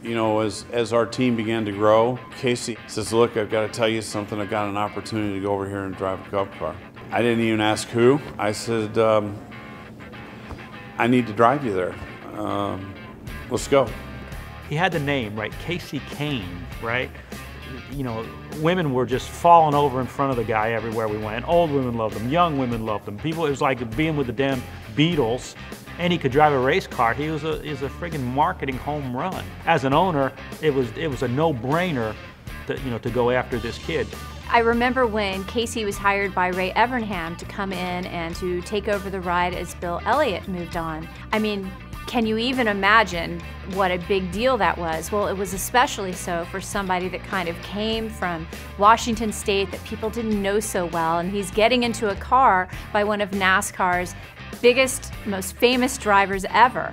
You know, as our team began to grow, Kasey says, look, I've got to tell you something. I've got an opportunity to go over here and drive a Cup car. I didn't even ask who. I said, I need to drive you there. Let's go. He had the name, right? Kasey Kahne, right? You know, women were just falling over in front of the guy everywhere we went. Old women loved him, young women loved him. People, it was like being with the damn Beatles, and he could drive a race car. He was a friggin' marketing home run. As an owner, it was a no-brainer to go after this kid. I remember when Kasey was hired by Ray Evernham to come in and to take over the ride as Bill Elliott moved on. I mean, can you even imagine what a big deal that was? Well, it was especially so for somebody that kind of came from Washington State that people didn't know so well, and he's getting into a car by one of NASCAR's biggest, most famous drivers ever.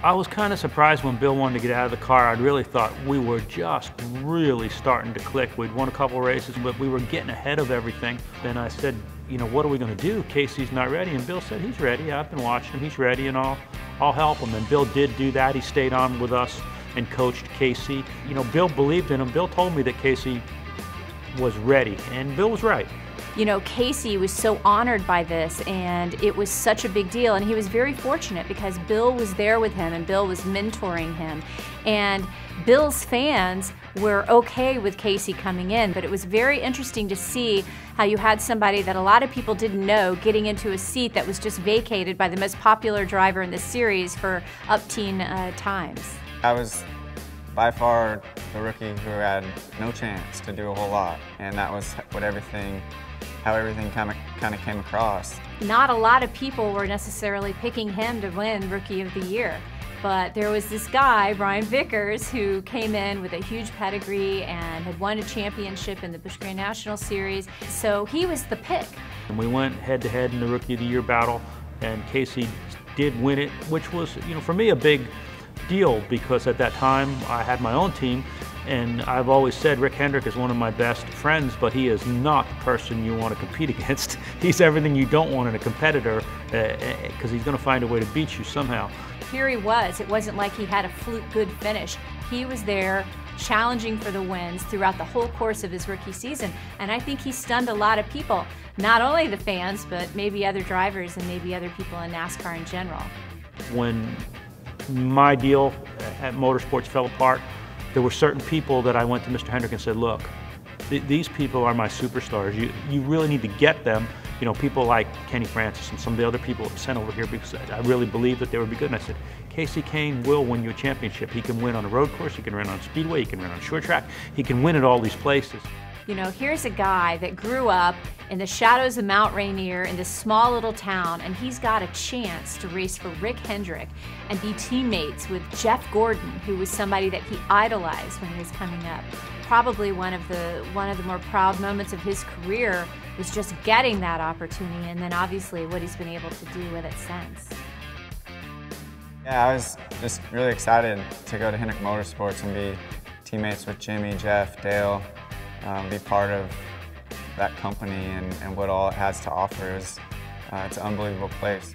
I was kind of surprised when Bill wanted to get out of the car. I really thought we were just really starting to click. We'd won a couple of races, but we were getting ahead of everything. Then I said, you know, what are we going to do? Kasey's not ready. And Bill said, he's ready. I've been watching him. He's ready, and I'll help him. And Bill did do that. He stayed on with us and coached Kasey. You know, Bill believed in him. Bill told me that Kasey was ready, and Bill was right. You know, Kasey was so honored by this, and it was such a big deal, and he was very fortunate because Bill was there with him and Bill was mentoring him, and Bill's fans were okay with Kasey coming in, but it was very interesting to see how you had somebody that a lot of people didn't know getting into a seat that was just vacated by the most popular driver in the series for up-teen times. I was by far the rookie who had no chance to do a whole lot, and that was how everything kind of came across. Not a lot of people were necessarily picking him to win Rookie of the Year, but there was this guy, Brian Vickers, who came in with a huge pedigree and had won a championship in the Busch Grand National Series, so he was the pick. And we went head-to-head in the Rookie of the Year battle, and Kasey did win it, which was, you know, for me a big deal because at that time I had my own team. And I've always said Rick Hendrick is one of my best friends, but he is not the person you want to compete against. He's everything you don't want in a competitor because he's going to find a way to beat you somehow. Here he was. It wasn't like he had a fluke good finish. He was there challenging for the wins throughout the whole course of his rookie season. And I think he stunned a lot of people, not only the fans, but maybe other drivers and maybe other people in NASCAR in general. When my deal at Motorsports fell apart, there were certain people that I went to Mr. Hendrick and said, look, these people are my superstars. You really need to get them. You know, people like Kenny Francis and some of the other people sent over here because I really believed that they would be good. And I said, Kasey Kahne will win you a championship. He can win on a road course, he can win on speedway, he can win on short track, he can win at all these places. You know, here's a guy that grew up in the shadows of Mount Rainier in this small little town, and he's got a chance to race for Rick Hendrick and be teammates with Jeff Gordon, who was somebody that he idolized when he was coming up. Probably one of the more proud moments of his career was just getting that opportunity, and then obviously what he's been able to do with it since. Yeah, I was just really excited to go to Hendrick Motorsports and be teammates with Jimmy, Jeff, Dale. Be part of that company and what all it has to offer. It's an unbelievable place.